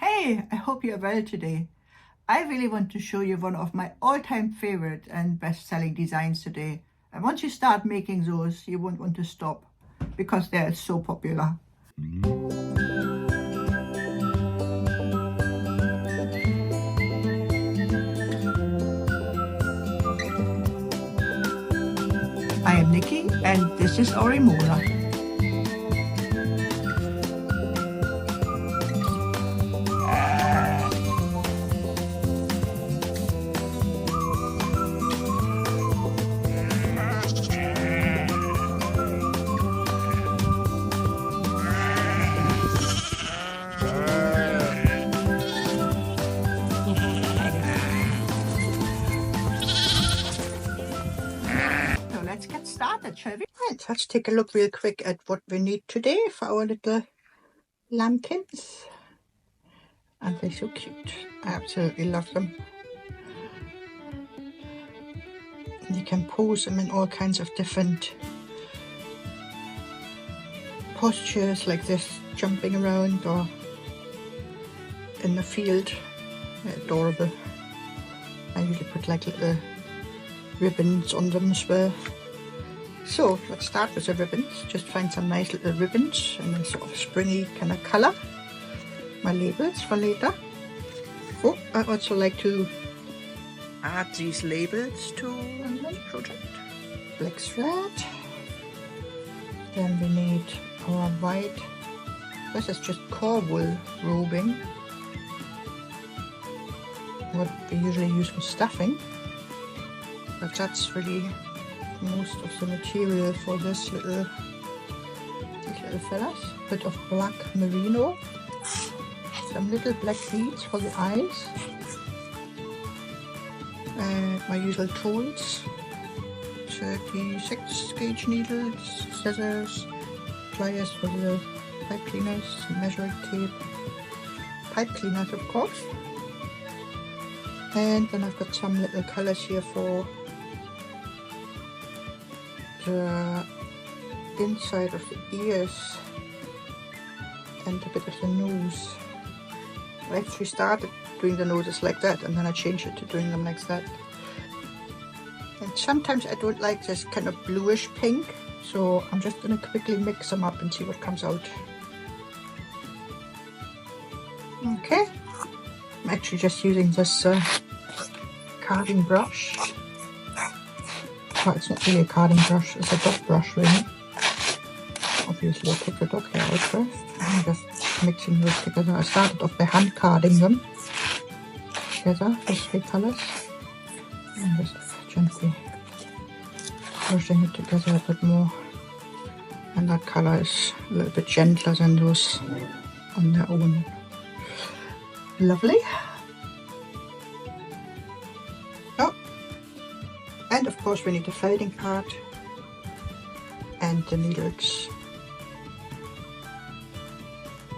Hey, I hope you're well today. I really want to show you one of my all-time favorite and best-selling designs today. And once you start making those, you won't want to stop because they're so popular. I am Nikki and this is our Imola. So let's get started, shall we? Right, let's take a look real quick at what we need today for our little lambkins. Aren't they so cute? I absolutely love them. And you can pose them in all kinds of different postures like this, jumping around or in the field. They're adorable. I usually put like little ribbons on them as well. So let's start with the ribbons. Just find some nice little ribbons and a sort of springy kind of color. My labels for later. Oh, I also like to add these labels to my project. Black thread. Then we need our white. This is just core wool roving. What we usually use for stuffing. But that's really most of the material for these little fellas. Bit of black merino. Some little black beads for the eyes. My usual tools. 36 gauge needles, scissors, pliers for the pipe cleaners, measuring tape, pipe cleaners of course. And then I've got some little colors here for the inside of the ears and a bit of the nose. I actually started doing the noses like that and then I changed it to doing them like that. And sometimes I don't like this kind of bluish pink, so I'm just going to quickly mix them up and see what comes out. Okay, I'm actually just using this carding brush. Well, it's not really a carding brush, it's a dot brush really. Obviously I'll take the dot hair out first. I'm just mixing those together. I started off by hand carding them together, these three colours. And just gently brushing it together a bit more. And that colour is a little bit gentler than those on their own. Lovely. Oh, and of course we need the felting part and the needles.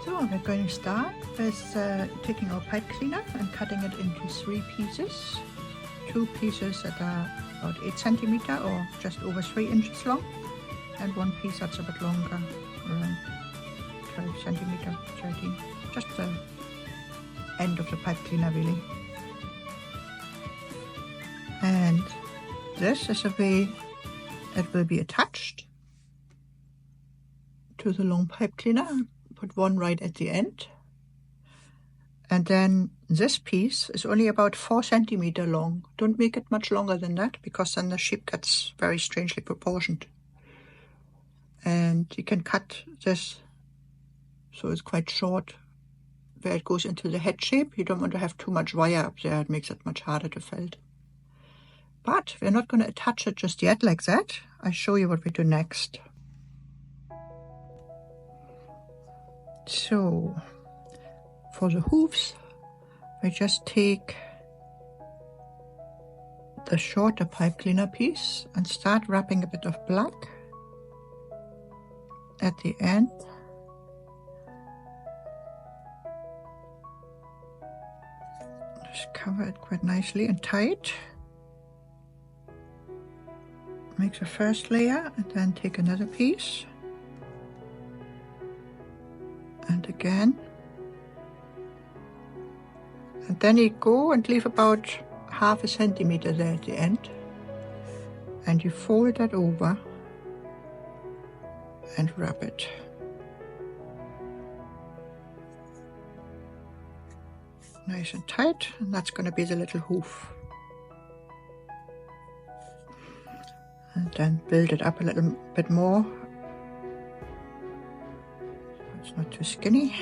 So we're going to start with taking our pipe cleaner and cutting it into 3 pieces. 2 pieces that are about 8 centimeter or just over 3 inches long, and 1 piece that's a bit longer, around 12 centimeter, 13. Just the end of the pipe cleaner really. And this is a way it will be attached to the long pipe cleaner. Put one right at the end. And then this piece is only about 4 centimeter long. Don't make it much longer than that because then the shape gets very strangely proportioned. And you can cut this so it's quite short where it goes into the head shape. You don't want to have too much wire up there, it makes it much harder to felt. But we're not going to attach it just yet like that. I'll show you what we do next. So for the hooves, we just take the shorter pipe cleaner piece and start wrapping a bit of black at the end. Just cover it quite nicely and tight. Make the first layer and then take another piece. And again And then you go and leave about ½ centimeter there at the end, and you fold that over and wrap it. Nice and tight, and that's going to be the little hoof. And then build it up a little bit more. It's not too skinny.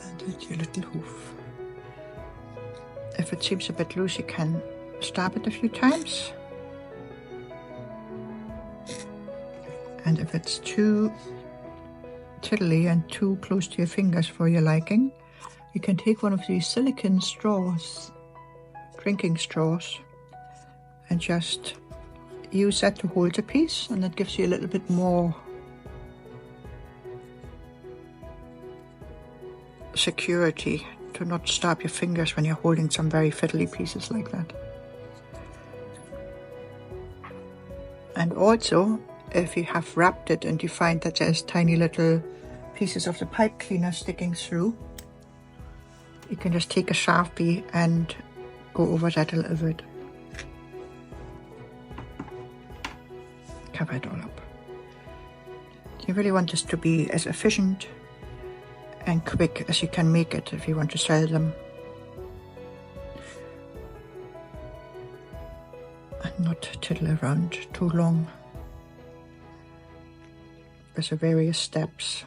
And that's your little hoof. If it seems a bit loose, you can stab it a few times. And if it's too tiddly and too close to your fingers for your liking, you can take one of these silicone straws, drinking straws, and just use that to hold the piece, and that gives you a little bit more security to not stab your fingers when you're holding some very fiddly pieces like that. And also, if you have wrapped it and you find that there's tiny little pieces of the pipe cleaner sticking through, you can just take a Sharpie and go over that a little bit. Cover it all up. You really want this to be as efficient and quick as you can make it if you want to sell them. And not tiddle around too long. There's various steps.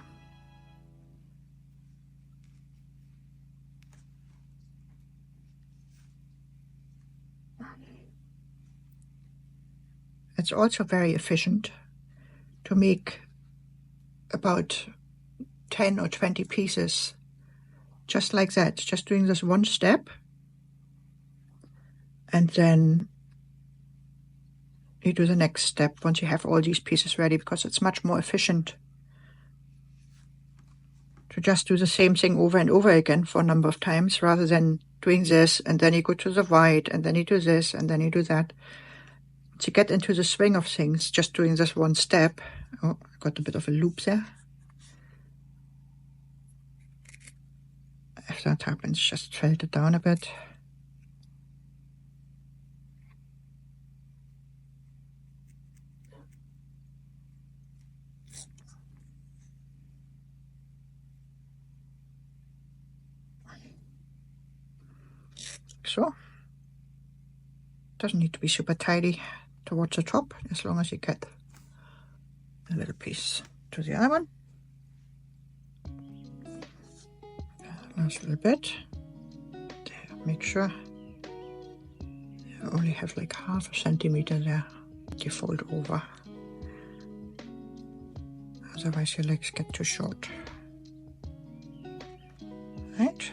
It's also very efficient to make about 10 or 20 pieces just like that, just doing this one step, and then you do the next step once you have all these pieces ready, because it's much more efficient to just do the same thing over and over again for a number of times, rather than doing this and then you go to the white and then you do this and then you do that. To get into the swing of things, just doing this one step. Oh, I got a bit of a loop there. If that happens, just felt it down a bit. So, doesn't need to be super tidy towards the top, as long as you get a little piece to the other one. Last little bit. There, make sure you only have like ½ centimeter there that you fold over. Otherwise your legs get too short. Right?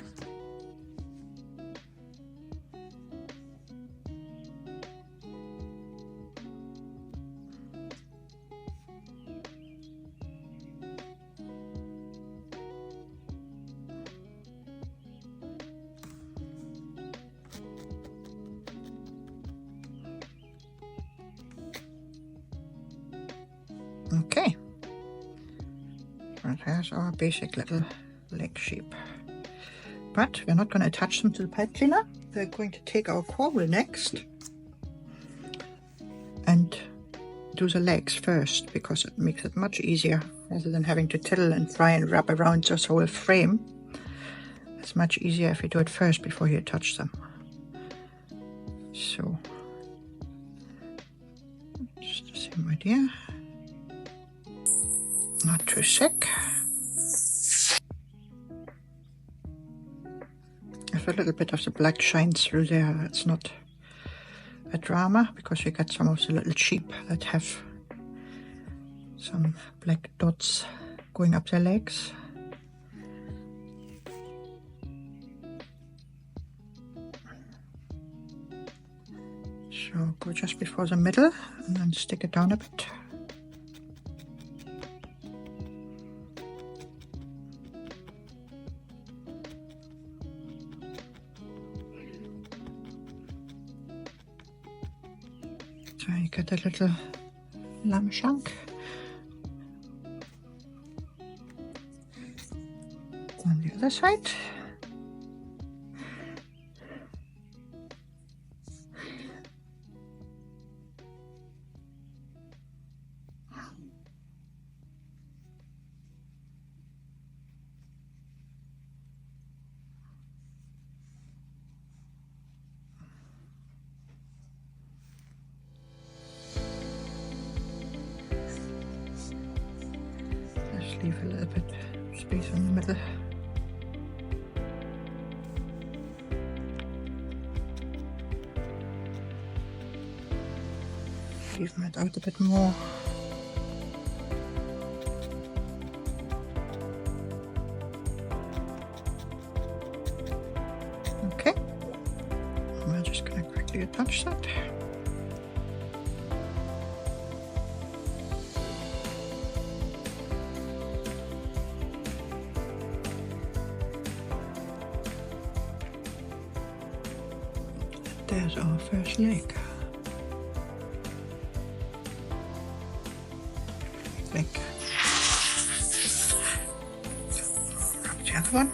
Okay, that has our basic little leg shape. But we're not going to attach them to the pipe cleaner. We're going to take our cowl next and do the legs first, because it makes it much easier rather than having to tiddle and try and wrap around this whole frame. It's much easier if you do it first before you touch them. So, just the same idea. Not too thick. If a little bit of the black shines through there, it's not a drama, because you get some of the little sheep that have some black dots going up their legs. So go just before the middle and then stick it down a bit. So you get a little lamb shank. other side. Just leave a little bit space in the middle. Even it out a bit more. Okay, we're just going to quickly attach that. There's our first leg. Grab the other one.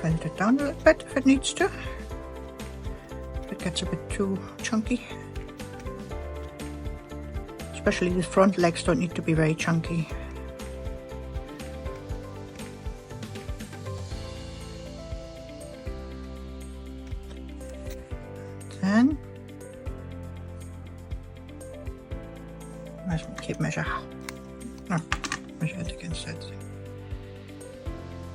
Felt it down a little bit if it needs to. If it gets a bit too chunky. Especially the front legs don't need to be very chunky. Then let's keep measure. No, measure it against that thing.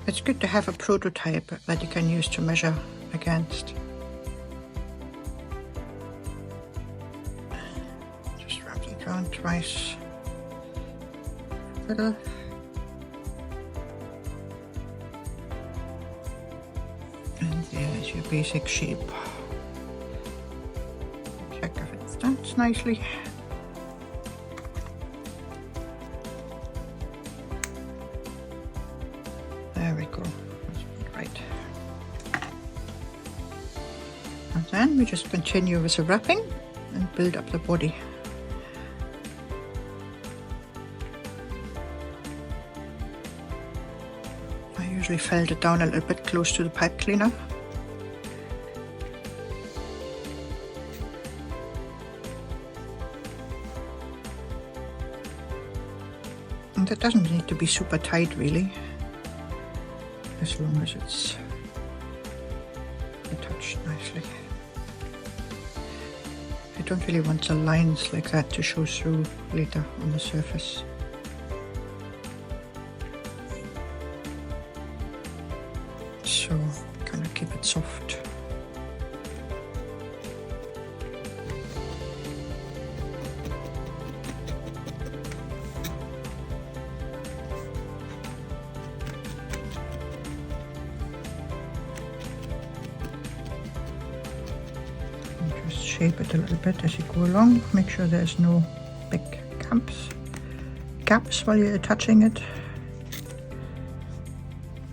It's good to have a prototype that you can use to measure against. Just wrap it around twice. Little. And there's your basic shape. Check if it stands nicely. There we go. That's about right. And then we just continue with the wrapping and build up the body. I usually felt it down a little bit close to the pipe cleaner. And it doesn't need to be super tight really, as long as it's attached nicely. I don't really want the lines like that to show through later on the surface. So kind of keep it soft. Just shape it a little bit as you go along. Make sure there's no big gaps while you're attaching it.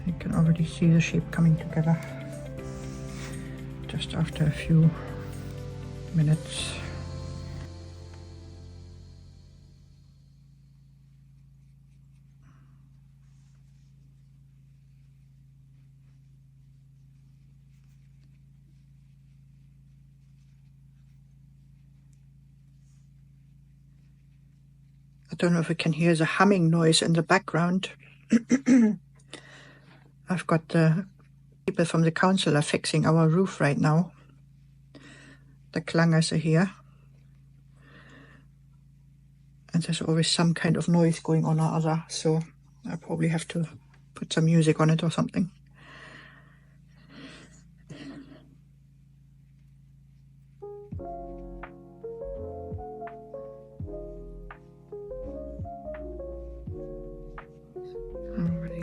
You can already see the shape coming together just after a few minutes. I don't know if you can hear the humming noise in the background. I've got the people from the council are fixing our roof right now. The clangers are here. And there's always some kind of noise going on or other, so I probably have to put some music on it or something.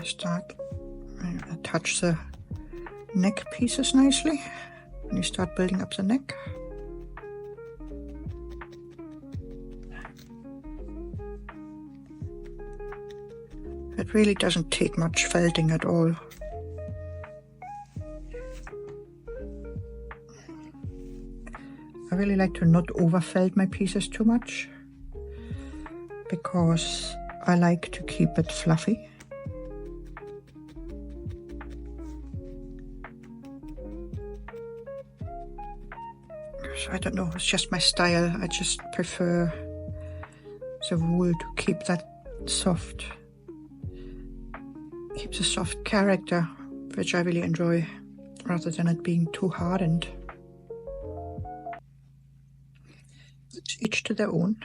Start and attach the neck pieces nicely when you start building up the neck. It really doesn't take much felting at all. I really like to not overfelt my pieces too much, because I like to keep it fluffy. So I don't know, it's just my style. I just prefer the wool to keep that soft, keeps a soft character, which I really enjoy, rather than it being too hardened. It's each to their own.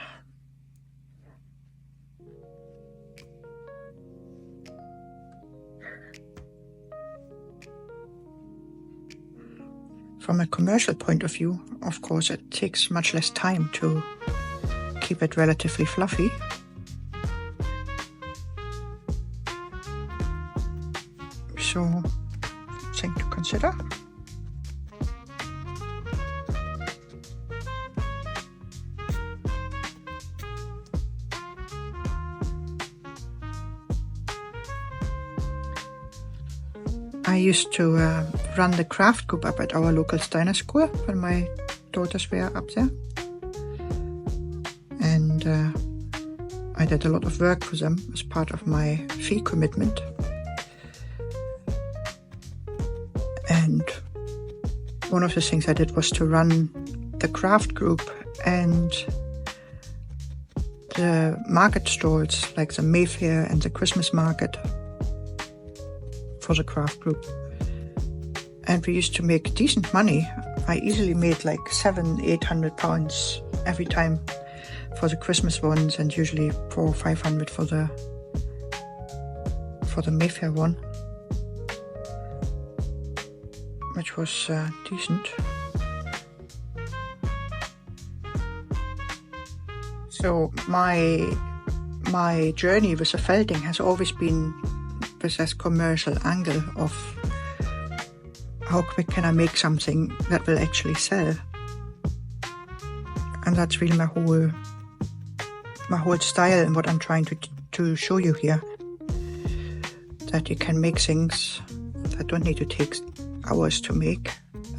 From a commercial point of view, of course, it takes much less time to keep it relatively fluffy. So, something to consider. I used to run the craft group up at our local Steiner school when my daughters were up there. And I did a lot of work for them as part of my fee commitment. And one of the things I did was to run the craft group and the market stalls, like the Mayfair and the Christmas market, for the craft group. And we used to make decent money. I easily made like £700-800 every time for the Christmas ones, and usually £400 or £500 for the Mayfair one, which was decent. So my journey with the felting has always been with this commercial angle of how quick can I make something that will actually sell. And that's really my whole style and what I'm trying to show you here. That you can make things that don't need to take hours to make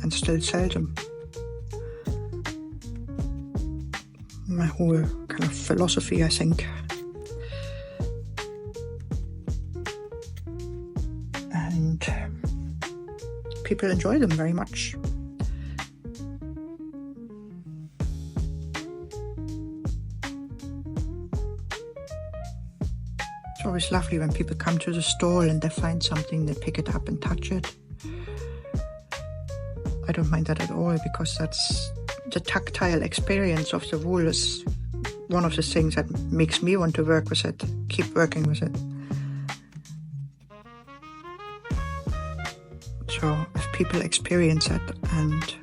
and still sell them. My whole kind of philosophy, I think. And people enjoy them very much. It's always lovely when people come to the store and they find something, they pick it up and touch it. I don't mind that at all, because that's the tactile experience of the wool is one of the things that makes me want to work with it, keep working with it. So if people experience it and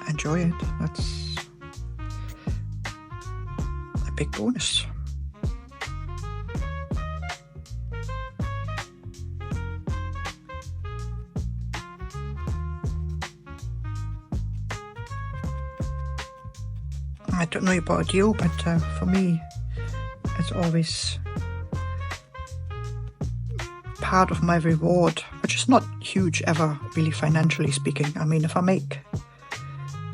enjoy it, that's a big bonus. I don't know about you, but for me, it's always part of my reward, which is not huge ever, really, financially speaking. I mean, if I make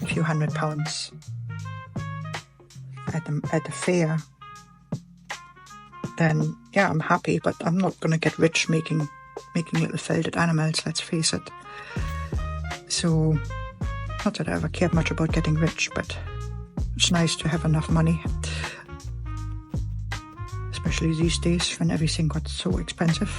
a few £100 at the fair, then yeah, I'm happy, but I'm not going to get rich making little felted animals, let's face it. So, not that I ever cared much about getting rich, but it's nice to have enough money, especially these days when everything got so expensive.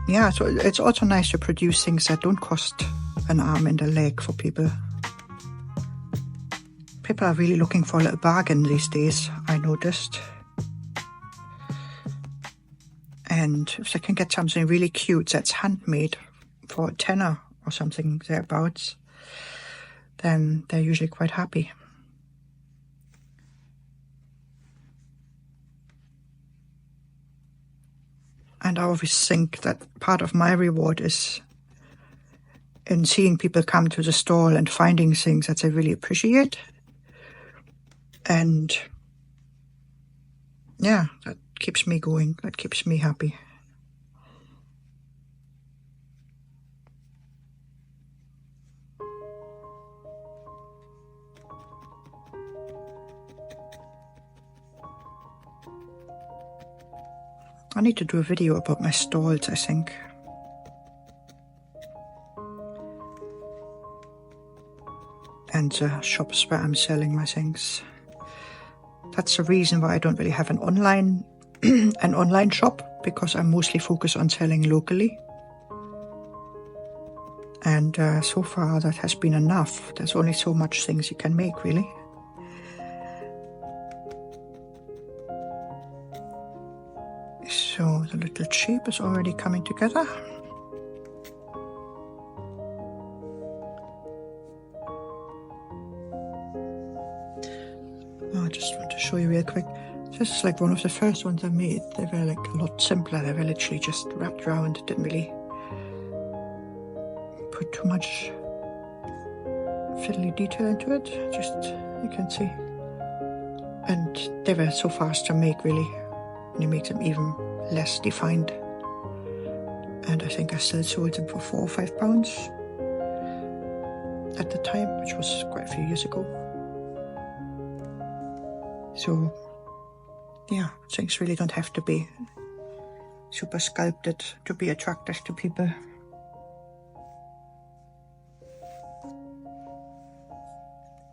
Yeah, so it's also nice to produce things that don't cost an arm and a leg for people. People are really looking for a little bargain these days, I noticed. And if they can get something really cute that's handmade for a tenner or something thereabouts, then they're usually quite happy. And I always think that part of my reward is in seeing people come to the stall and finding things that they really appreciate. And yeah, that keeps me going, that keeps me happy. I need to do a video about my stalls, I think. And the shops where I'm selling my things. That's the reason why I don't really have an online shop, because I'm mostly focused on selling locally. And so far that has been enough. There's only so much things you can make, really. So the little shape is already coming together. Oh, I just want to show you real quick. This is like one of the first ones I made. They were like a lot simpler. They were literally just wrapped around. Didn't really put too much fiddly detail into it. Just, you can see. And they were so fast to make, really. And you make them even less defined. And I think I still sold them for £4 or £5 at the time, which was quite a few years ago. So yeah, things really don't have to be super sculpted to be attractive to people.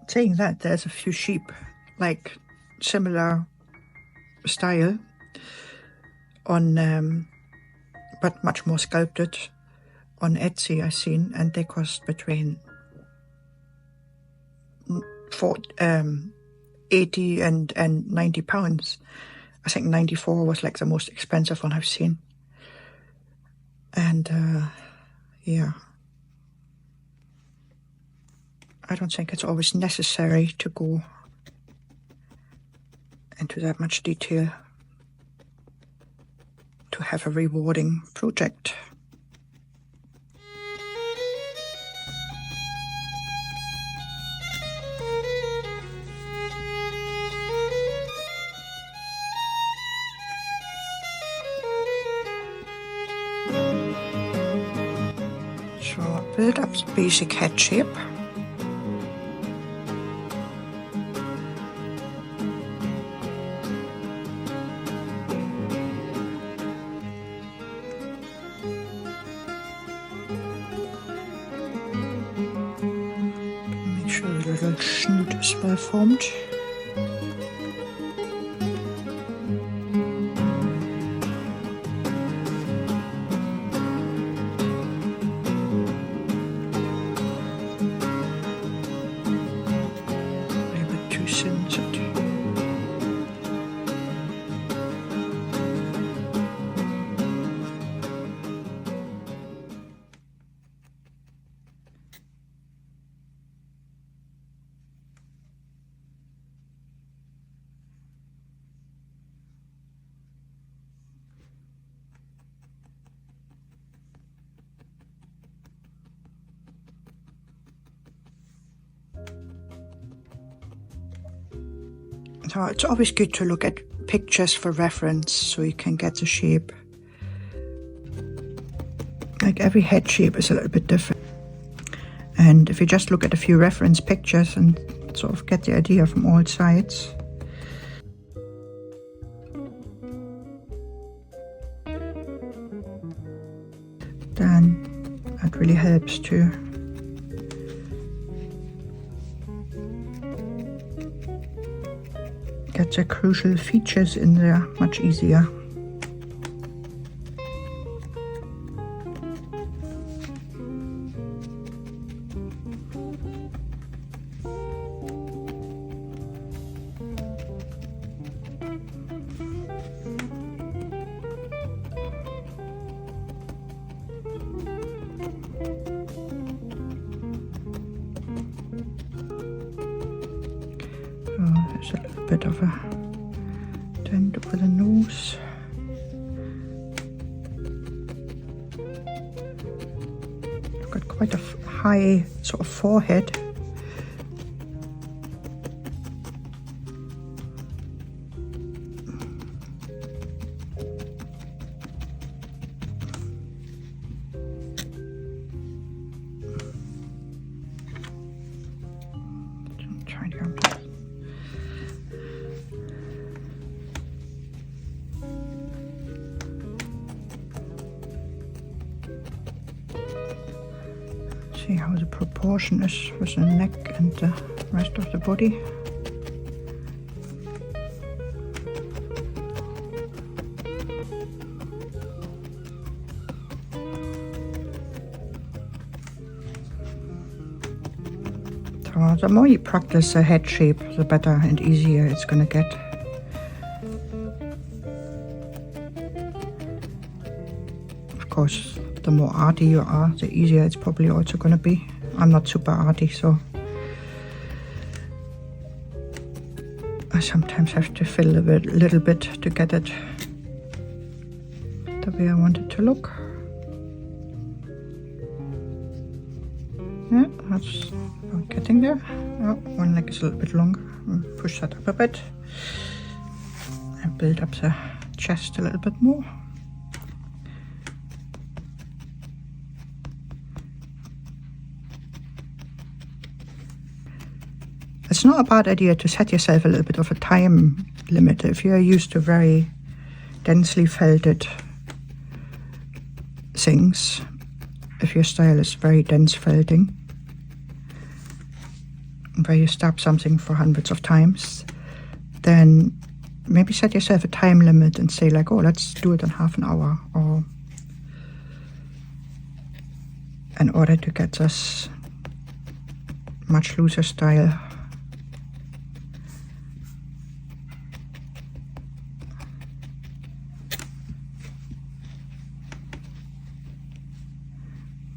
Saying that, there's a few sheep, like similar style on but much more sculpted on Etsy I've seen, and they cost between 80 and £90. I think 94 was like the most expensive one I've seen. And yeah, I don't think it's always necessary to go into that much detail to have a rewarding project. So build up the basic head shape. Make sure the little snoot is well formed. So it's always good to look at pictures for reference so you can get the shape. Like every head shape is a little bit different. And if you just look at a few reference pictures and sort of get the idea from all sides. Then that really helps to get the crucial features in there much easier. There's a little bit of a dent over the nose. I've got quite a high sort of forehead. find out. See how the proportion is with the neck and the rest of the body. So the more you practice the head shape, the better and easier it's gonna get. Of course, the more arty you are, the easier it's probably also gonna be. I'm not super arty, so I sometimes have to fill a little bit to get it the way I want it to look. Yeah, that's about getting there. Oh, one leg is a little bit longer. I'll push that up a bit and build up the chest a little bit more. It's not a bad idea to set yourself a little bit of a time limit. If you're used to very densely felted things, if your style is very dense felting, where you stab something for hundreds of times, then maybe set yourself a time limit and say like, oh, let's do it in half an hour, or in order to get this much looser style.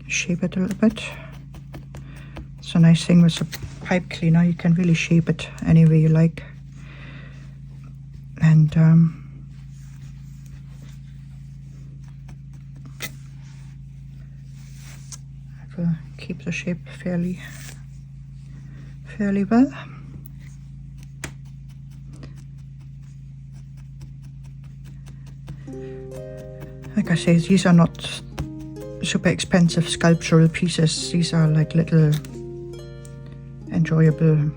Shape it a little bit. It's a nice thing with a pipe cleaner, you can really shape it any way you like. And I will keep the shape fairly well. Like I say, these are not super expensive sculptural pieces. These are like little enjoyable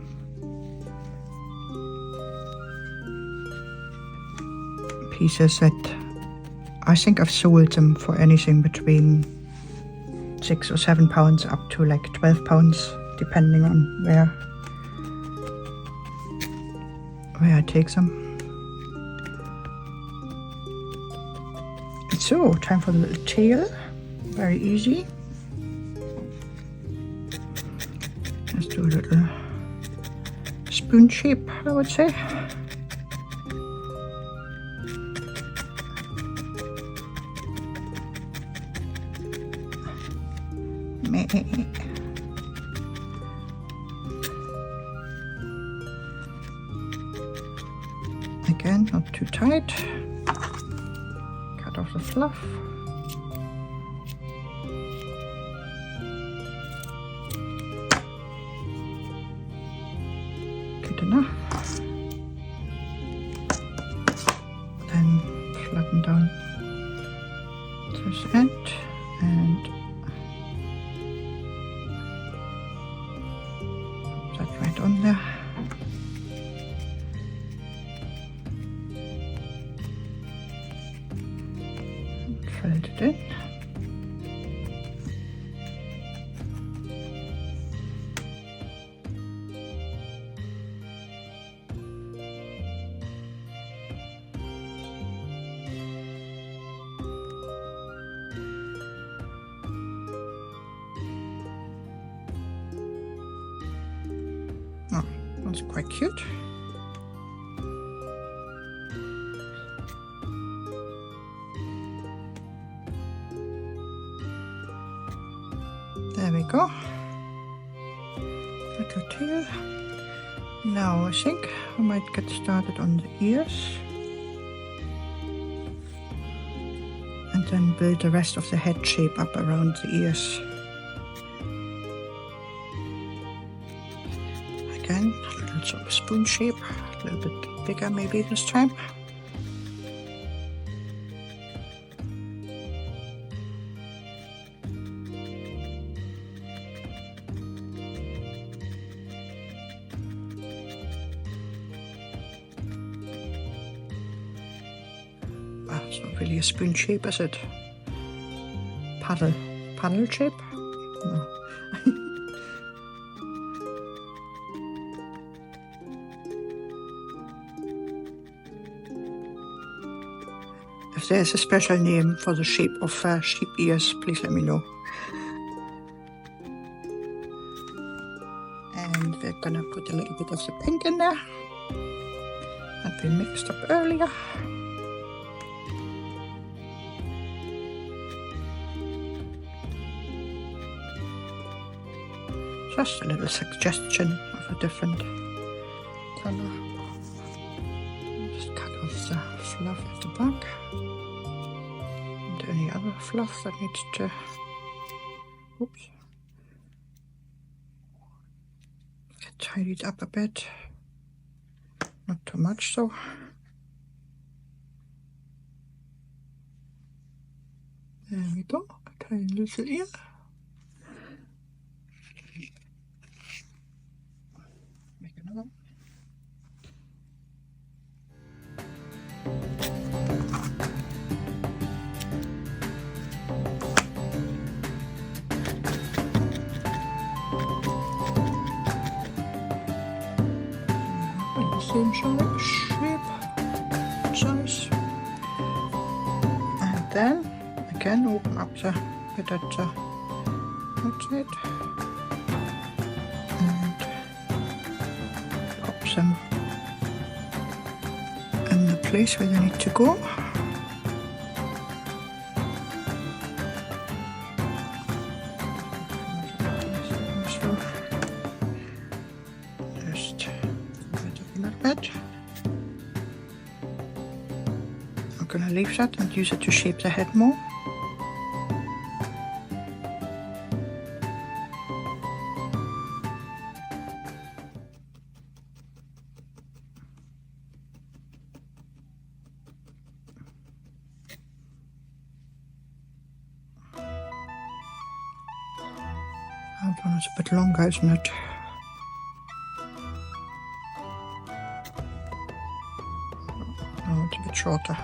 pieces that I think I've sold them for anything between £6 or £7 up to like £12, depending on where I take them. So, time for the little tail. Very easy. Let's do a little spoon shape, I would say. Again, not too tight. Cut off the fluff. Good enough. Then flatten down this end and put that right on there. Fold it in. Oh, that's quite cute. There we go. Little tail. Now I think I might get started on the ears. And then build the rest of the head shape up around the ears. Again, a little sort of spoon shape, a little bit bigger maybe this time. It's not really a spoon shape, is it? Paddle shape? No. If there's a special name for the shape of sheep ears, please let me know. And we're gonna put a little bit of the pink in there that we mixed up earlier. Just a little suggestion of a different color. Just cut off the fluff at the back. And any other fluff that needs to, oops, get tidied up a bit. Not too much though. There we go, a tiny little ear. Make another one. Same shape, size, and then again open up the bit at the outside and pop them in the place where they need to go. Just bit. I'm going to leave that and use it to shape the head more. That one is a bit longer, isn't it? It's a bit shorter.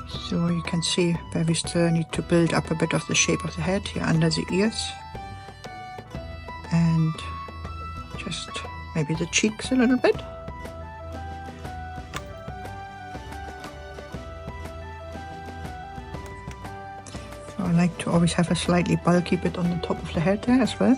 So you can see where we still need to build up a bit of the shape of the head here under the ears. And just maybe the cheeks a little bit. So I like to always have a slightly bulky bit on the top of the head there as well.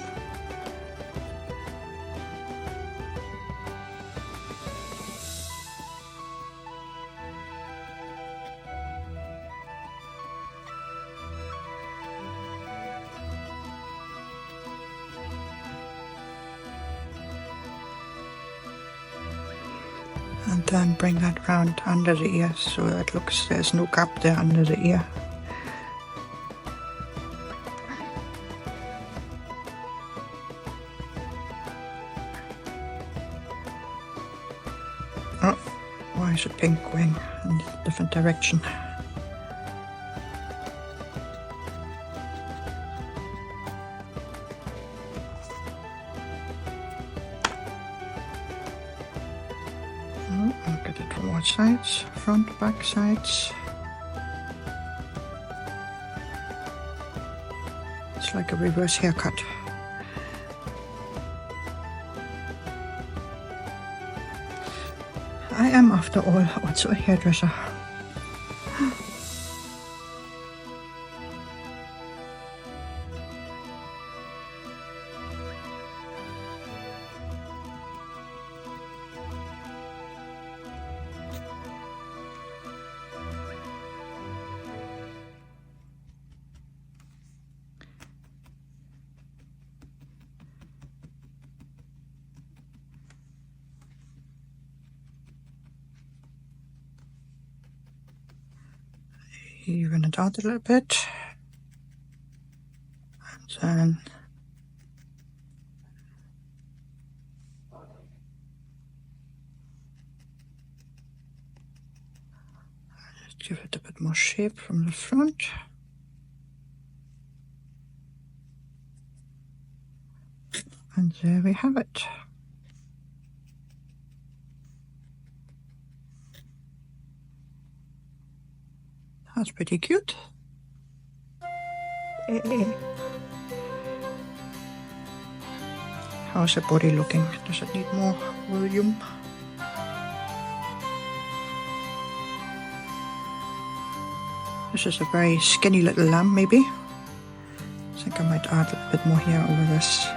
And then bring that round under the ear so it looks there's no gap there under the ear. Oh, why is it pink going in a different direction? Look at it from all sides, front, back, sides. It's like a reverse haircut. I am, after all, also a hairdresser. Even it out a little bit, and then just give it a bit more shape from the front. And there we have it. That's pretty cute. How's the body looking? Does it need more volume? This is a very skinny little lamb, maybe. I think I might add a little bit more hair over this.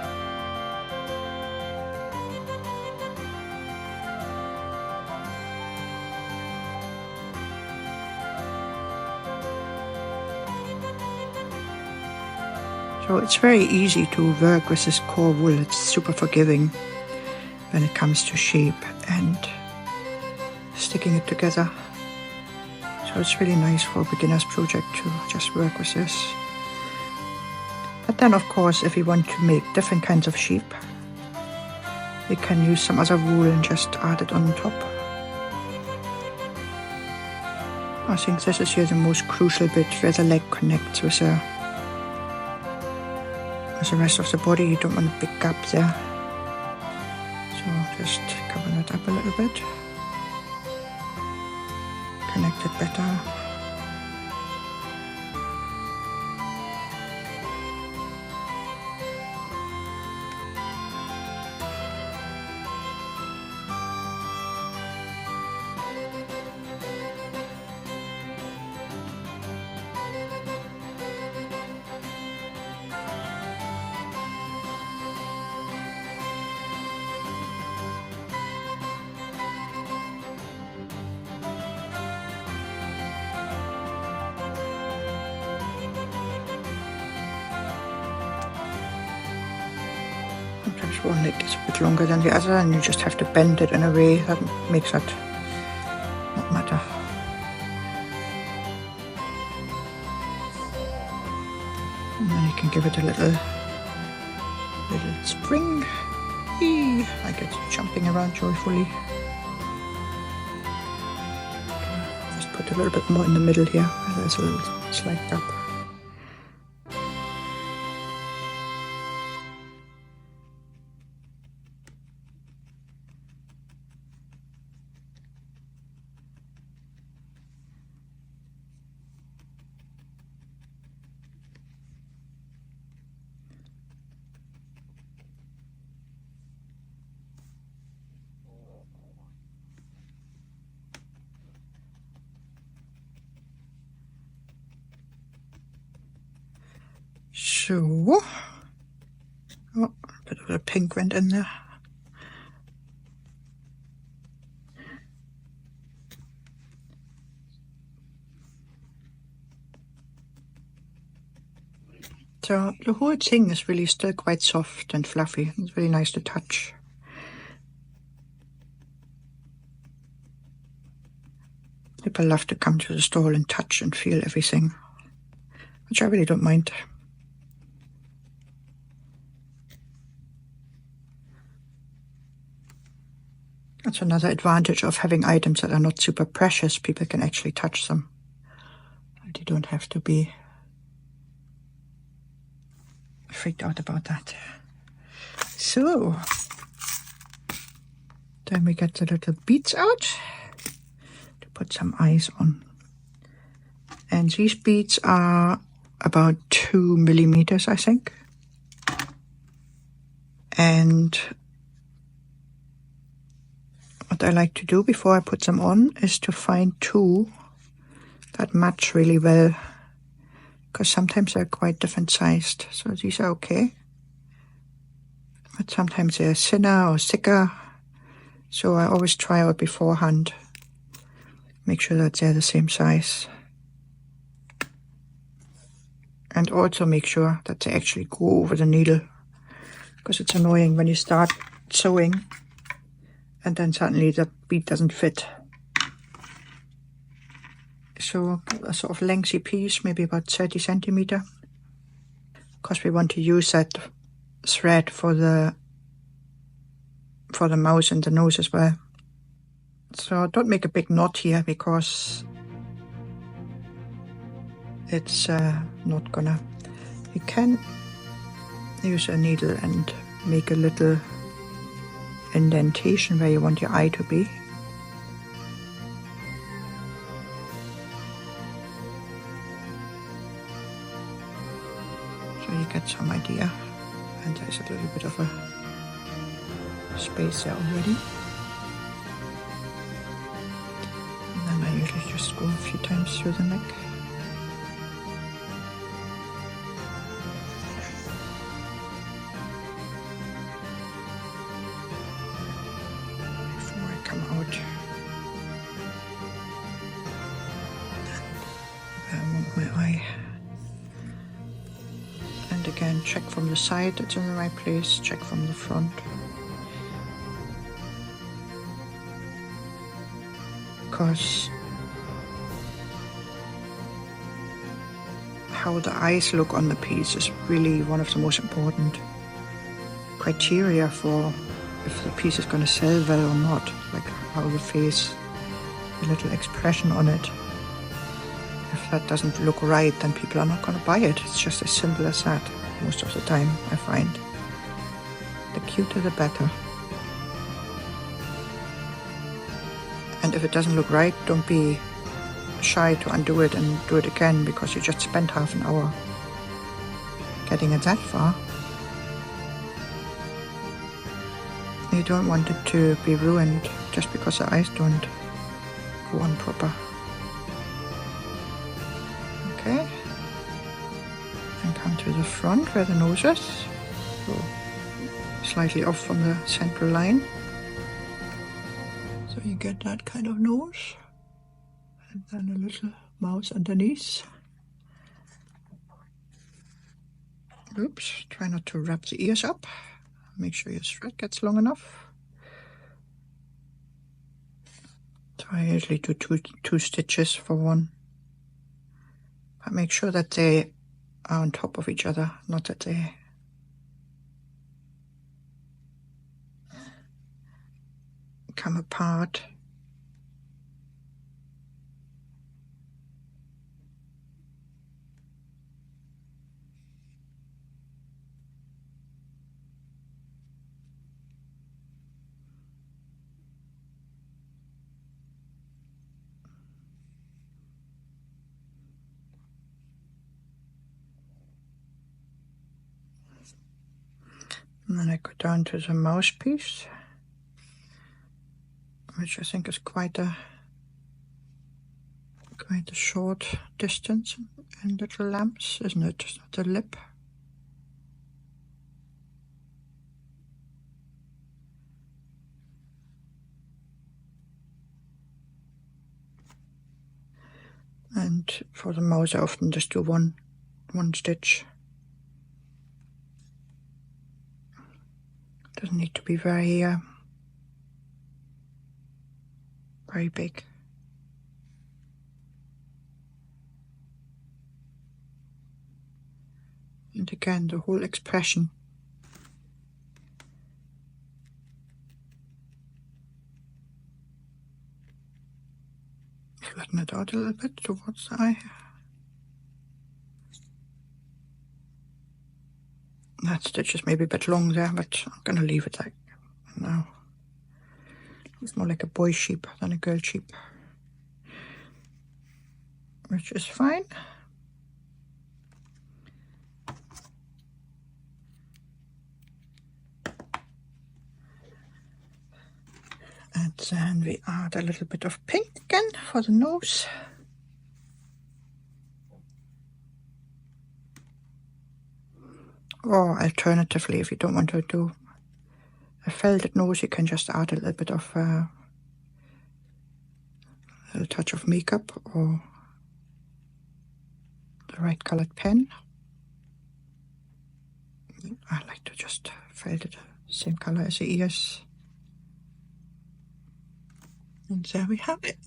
So it's very easy to work with this core wool. It's super forgiving when it comes to shape and sticking it together. So it's really nice for a beginner's project to just work with this. But then of course, if you want to make different kinds of sheep, you can use some other wool and just add it on top. I think this is here the most crucial bit, where the leg connects with the rest of the body. You don't want a big gap there. So just cover that up a little bit. Connect it better. Sometimes one leg is a bit longer than the other, and you just have to bend it in a way that makes that not matter. And then you can give it a little spring. Eee, like it's jumping around joyfully. Just put a little bit more in the middle here. There's a little slight gap. So, oh, a bit of a pink went in there. So the whole thing is really still quite soft and fluffy. It's really nice to touch. People love to come to the stall and touch and feel everything, which I really don't mind. That's another advantage of having items that are not super precious. People can actually touch them. And you don't have to be freaked out about that. So, then we get the little beads out to put some eyes on. And these beads are about 2 millimeters, I think. And what I like to do before I put them on is to find two that match really well, because sometimes they're quite different sized. So these are okay, but sometimes they're thinner or thicker. So I always try out beforehand, make sure that they're the same size. And also make sure that they actually go over the needle, because it's annoying when you start sewing and then suddenly the bead doesn't fit. So a sort of lengthy piece, maybe about 30 centimeter, because we want to use that thread for the mouth and the nose as well. So don't make a big knot here, because it's not gonna. You can use a needle and make a little indentation where you want your eye to be. get some idea. And there's a little bit of a space there already. And then I usually just go a few times through the neck. Before I come out. I want my eye. And again, check from the side, it's in the right place, check from the front. Because how the eyes look on the piece is really one of the most important criteria for if the piece is going to sell well or not. Like how the face, the little expression on it. If that doesn't look right, then people are not going to buy it. It's just as simple as that. Most of the time, I find. The cuter the better. And if it doesn't look right, don't be shy to undo it and do it again, because you just spent half an hour getting it that far. You don't want it to be ruined just because the eyes don't go on proper. Okay. And come to the front where the nose is. So slightly off from the central line. So you get that kind of nose. And then a little mouth underneath. Oops, try not to wrap the ears up. Make sure your thread gets long enough. So I usually do two stitches for one. But make sure that they are on top of each other, not that they come apart. And then I go down to the mouthpiece, which I think is quite a short distance, and little lamps, isn't it? The lip. And for the mouth, I often just do one stitch. Doesn't need to be very big. And again, the whole expression. Flatten it out a little bit towards the eye. That stitch is maybe a bit long there, but I'm going to leave it like now. It's more like a boy sheep than a girl sheep, which is fine. And then we add a little bit of pink again for the nose. Or alternatively, if you don't want to do a felted nose, you can just add a little bit of a little touch of makeup or the right colored pen. I like to just felt it same color as the ears. And there we have it.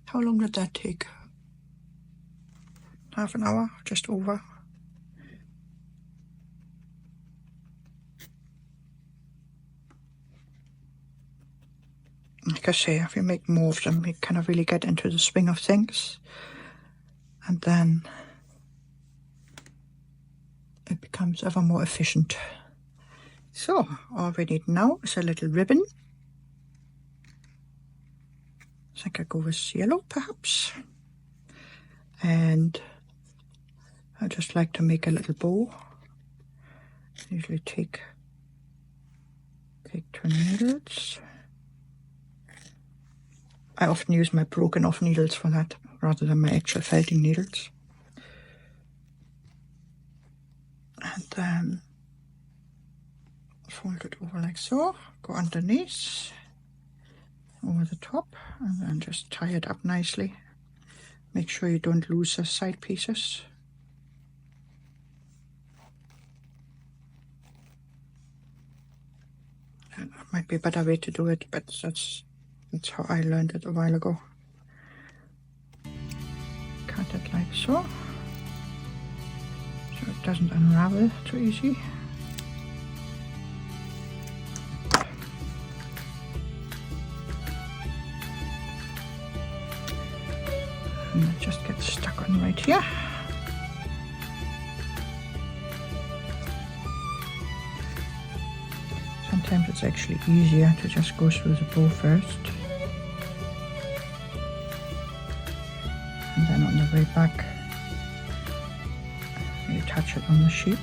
How long did that take? Half an hour, just over. Like I say, if you make more of them, you kind of really get into the swing of things. And then it becomes ever more efficient. So, all we need now is a little ribbon. I think I go with yellow, perhaps. And I just like to make a little bow. Usually take 2 needles. I often use my broken off needles for that rather than my actual felting needles. And then fold it over like so, go underneath, over the top, and then just tie it up nicely. Make sure you don't lose the side pieces. That might be a better way to do it, but that's how I learned it a while ago. Cut it like so, so it doesn't unravel too easy. And it just gets stuck on right here. Sometimes it's actually easier to just go through the bow first. And then on the way back, you touch it on the sheep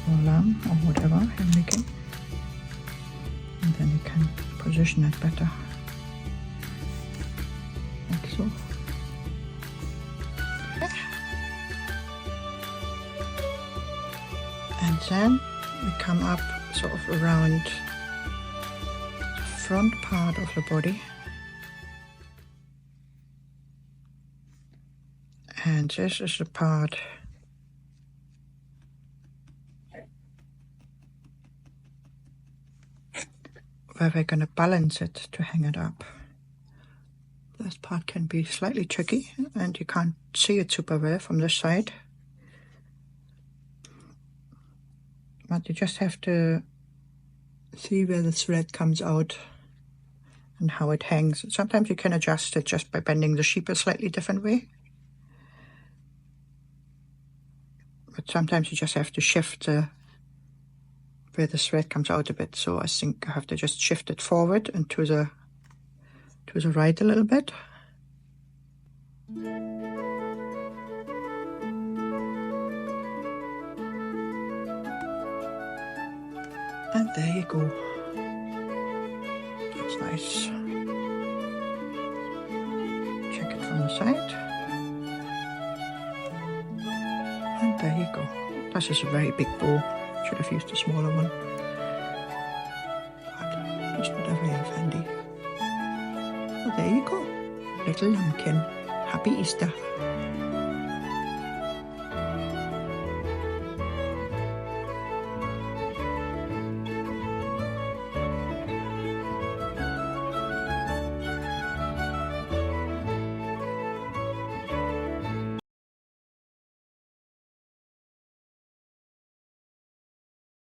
or lamb or whatever you're making. And then you can position it better. Like so. And then we come up sort of around the front part of the body. And this is the part where we're going to balance it to hang it up. This part can be slightly tricky and you can't see it super well from this side. But you just have to see where the thread comes out and how it hangs. Sometimes you can adjust it just by bending the sheep a slightly different way. But sometimes you just have to shift where the thread comes out a bit. So I think I have to just shift it forward and to the right a little bit. And there you go. That's nice. Check it from the side. And there you go. This is a very big bow. Should have used a smaller one. But just whatever you have handy. Well, there you go. Little lambkin. Happy Easter.